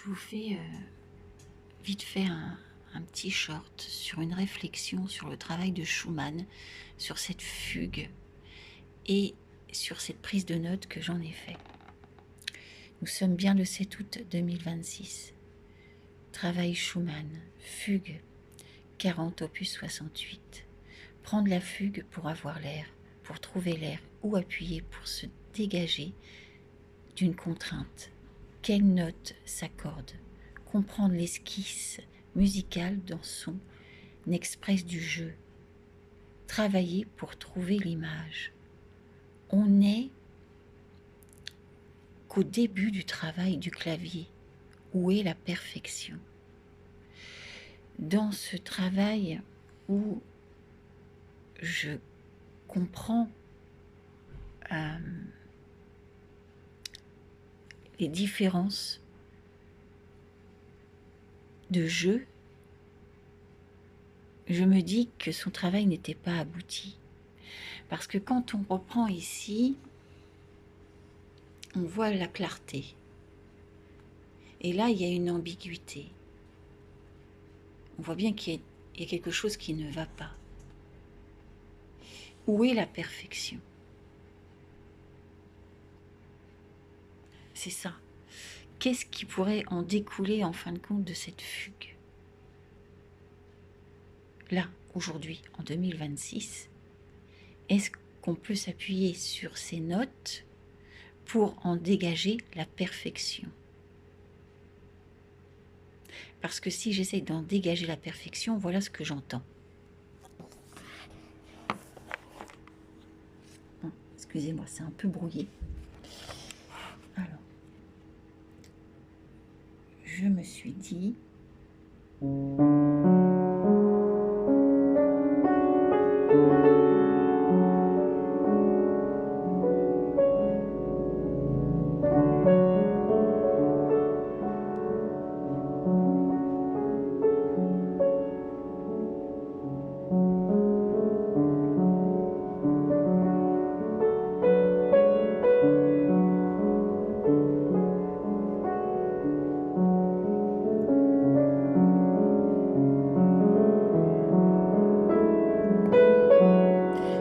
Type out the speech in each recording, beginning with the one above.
vous fais vite fait un petit short sur une réflexion sur le travail de Schumann, sur cette fugue et sur cette prise de notes que j'en ai fait. Nous sommes bien le 7 août 2026. Travail Schumann, fugue, 40 opus 68. Prendre la fugue pour avoir l'air, pour trouver l'air ou appuyer pour se dégager d'une contrainte. Quelle note s'accorde? Comprendre l'esquisse musicale dans son express du jeu. Travailler pour trouver l'image. On n'est qu'au début du travail du clavier. Où est la perfection? Dans ce travail où je comprends les différences de jeu, je me dis que son travail n'était pas abouti. Parce que quand on reprend ici, on voit la clarté. Et là, il y a une ambiguïté. On voit bien qu'il y a quelque chose qui ne va pas. Où est la perfection? C'est ça. Qu'est-ce qui pourrait en découler en fin de compte de cette fugue? Là, aujourd'hui, en 2026, est-ce qu'on peut s'appuyer sur ces notes pour en dégager la perfection? Parce que si j'essaie d'en dégager la perfection, voilà ce que j'entends. Excusez-moi, c'est un peu brouillé. Alors, je me suis dit...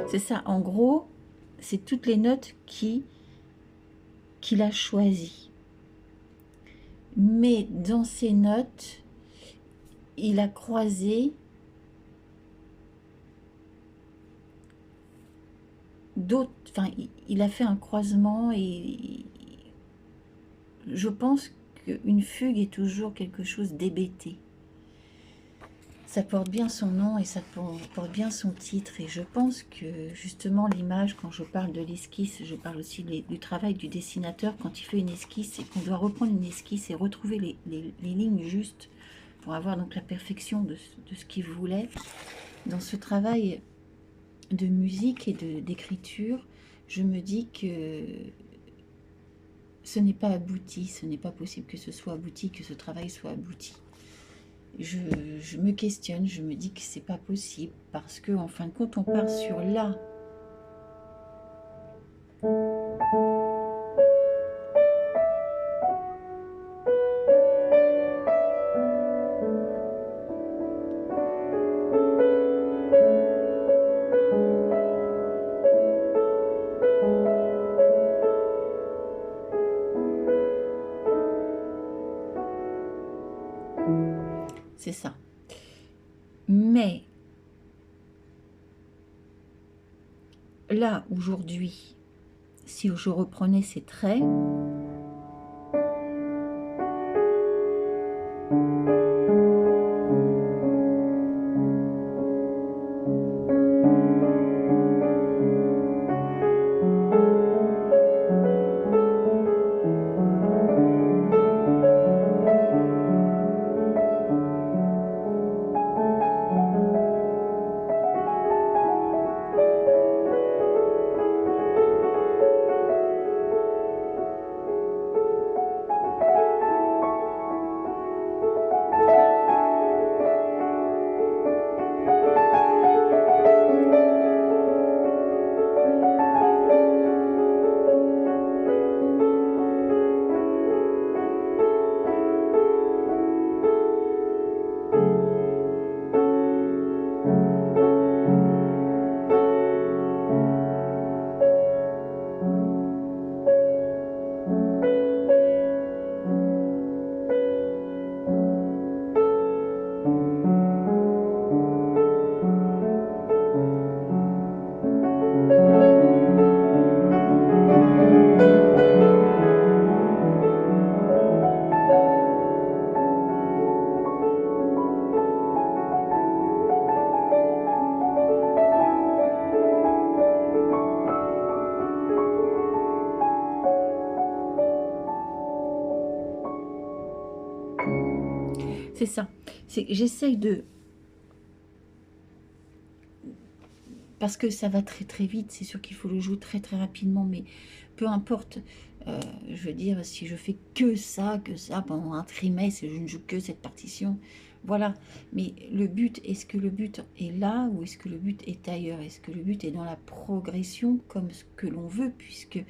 C'est ça, en gros, c'est toutes les notes qu'il a choisies. Mais dans ces notes, il a croisé d'autres, enfin, il a fait un croisement et je pense qu'une fugue est toujours quelque chose d'hébété. Ça porte bien son nom et ça porte bien son titre. Et je pense que justement l'image, quand je parle de l'esquisse, je parle aussi du travail du dessinateur quand il fait une esquisse et qu'on doit reprendre une esquisse et retrouver les lignes justes pour avoir donc la perfection de ce qu'il voulait. Dans ce travail de musique et d'écriture, je me dis que ce n'est pas abouti, ce n'est pas possible que ce soit abouti, que ce travail soit abouti. Je me questionne, je me dis que c'est pas possible parce que en fin de compte on part sur là. C'est ça. Mais là, aujourd'hui, si je reprenais ces traits, C'est ça. J'essaye de... Parce que ça va très très vite, c'est sûr qu'il faut le jouer très très rapidement, mais peu importe. Je veux dire, si je fais que ça pendant un trimestre, et je ne joue que cette partition, voilà. Mais le but, est-ce que le but est là ou est-ce que le but est ailleurs? Est-ce que le but est dans la progression comme ce que l'on veut, puisque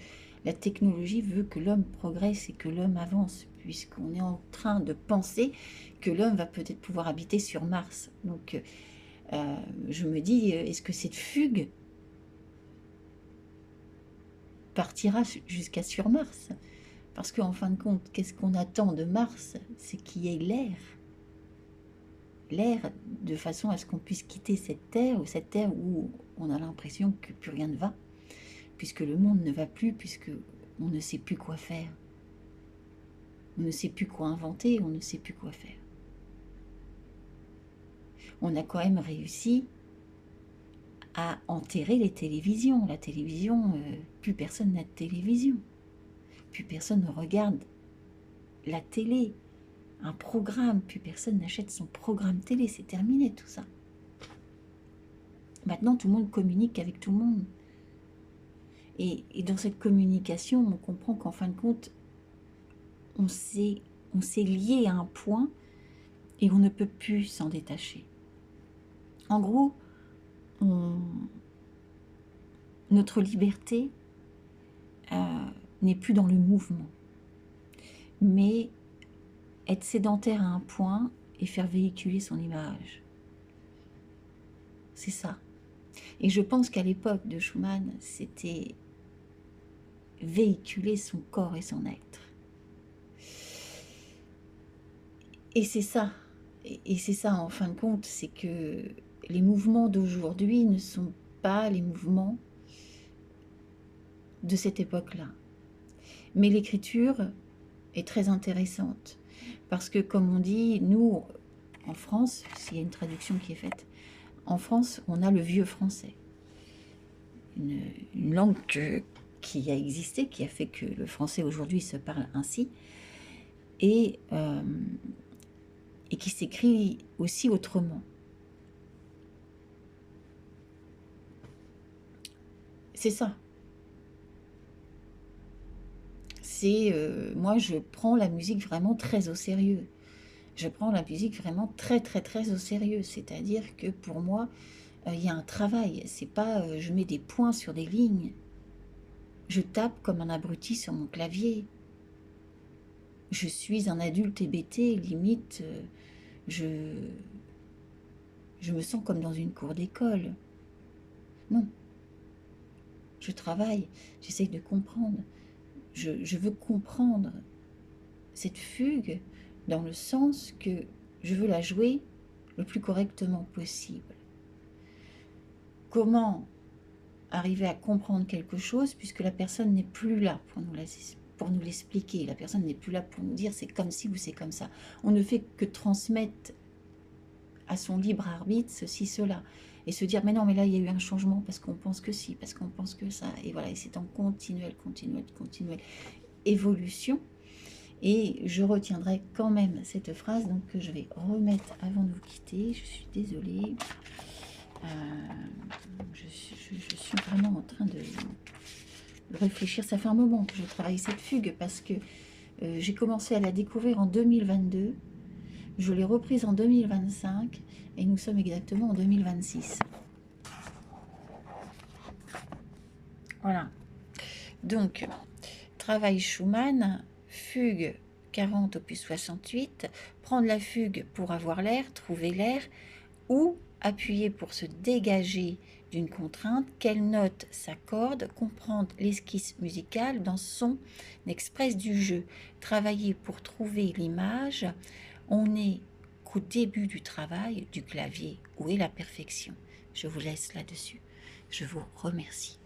la technologie veut que l'homme progresse et que l'homme avance, puisqu'on est en train de penser que l'homme va peut-être pouvoir habiter sur Mars. Donc, je me dis, est-ce que cette fugue partira jusqu'à sur Mars? Parce qu'en fin de compte, qu'est-ce qu'on attend de Mars? C'est qu'il y ait l'air. L'air, de façon à ce qu'on puisse quitter cette terre où on a l'impression que plus rien ne va, puisque le monde ne va plus, puisque on ne sait plus quoi faire. On ne sait plus quoi inventer, on ne sait plus quoi faire. On a quand même réussi à enterrer les télévisions. La télévision, plus personne n'a de télévision. Plus personne ne regarde la télé, un programme. Plus personne n'achète son programme télé. C'est terminé tout ça. Maintenant, tout le monde communique avec tout le monde. Et dans cette communication, on comprend qu'en fin de compte, on s'est lié à un point et on ne peut plus s'en détacher. En gros, notre liberté n'est plus dans le mouvement, mais être sédentaire à un point et faire véhiculer son image. C'est ça. Et je pense qu'à l'époque de Schumann, c'était véhiculer son corps et son être. Et c'est ça. Et c'est ça, en fin de compte, c'est que les mouvements d'aujourd'hui ne sont pas les mouvements de cette époque-là. Mais l'écriture est très intéressante. Parce que, comme on dit, nous, en France, s'il y a une traduction qui est faite, en France, on a le vieux français. Une langue qui a existé, qui a fait que le français aujourd'hui se parle ainsi, et qui s'écrit aussi autrement. C'est ça. Moi, je prends la musique vraiment très au sérieux. Je prends la musique vraiment très, très, très au sérieux. C'est-à-dire que pour moi, il y a un travail. C'est pas je mets des points sur des lignes. Je tape comme un abruti sur mon clavier. Je suis un adulte hébété, limite, je me sens comme dans une cour d'école. Non. Je travaille, j'essaye de comprendre. Je veux comprendre cette fugue dans le sens que je veux la jouer le plus correctement possible. Comment arriver à comprendre quelque chose puisque la personne n'est plus là pour nous l'expliquer. La personne n'est plus là pour nous dire c'est comme ci ou c'est comme ça. On ne fait que transmettre à son libre arbitre ceci, cela. Et se dire mais non, mais là il y a eu un changement parce qu'on pense que si, parce qu'on pense que ça. Et voilà, et c'est en continuelle évolution. Et je retiendrai quand même cette phrase, donc que je vais remettre avant de vous quitter. Je suis désolée. Je suis vraiment en train de réfléchir. Ça fait un moment que je travaille cette fugue parce que j'ai commencé à la découvrir en 2022. Je l'ai reprise en 2025 et nous sommes exactement en 2026. Voilà. Donc, travail Schumann, fugue 40 opus 68, prendre la fugue pour avoir l'air, trouver l'air, ou appuyer pour se dégager d'une contrainte, quelle note s'accorde, comprendre l'esquisse musicale dans son express du jeu, travailler pour trouver l'image, on n'est qu'au début du travail du clavier, où est la perfection. Je vous laisse là-dessus. Je vous remercie.